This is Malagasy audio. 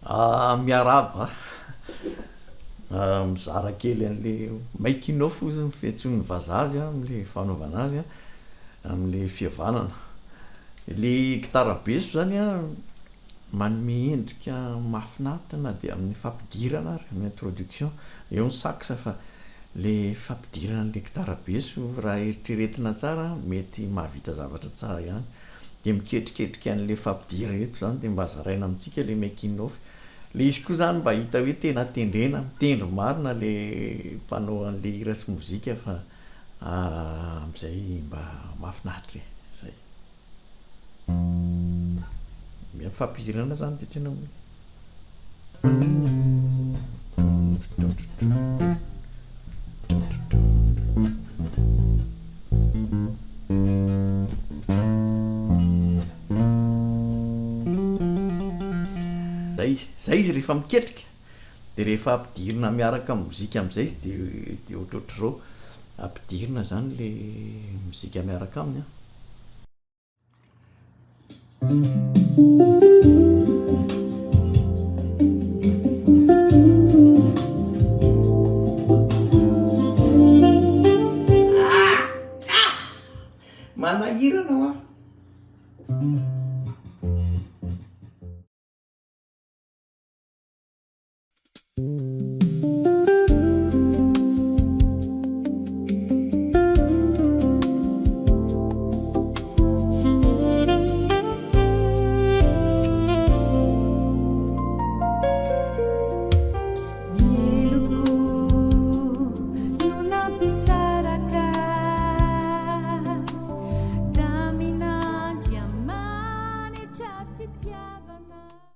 Miaraba mizara kely an'le maikinao foziny fiantsoany vazazy a am'le fanaovana azy a am'le fihavanana. Le gitara-basso zany a manome endrika mahafinaritra na de amin'ny fampidirana ary amin'ny introduction, eo ny sax fa le fampidirana an'le gitara-basso raha eritreretina tsara mety mahavita zavatra tsara ihany. De miketriketrika an'le fampidirana eto zany de mba zaraina amintsika le making off. Le izy koa zany mba hita hoe tena tendrena, mitendry marina le mpanao an'le hira sy mozika fa am'zay mba mahafinaritra e, zay. Fampidirana zany de tena zay izy rehefa miketrika de rehefa ampidirina miaraka mozika am'zay izy de ohatrohatr'zao ampidirina zany le mozika miaraka aminy a. Manahira anao a.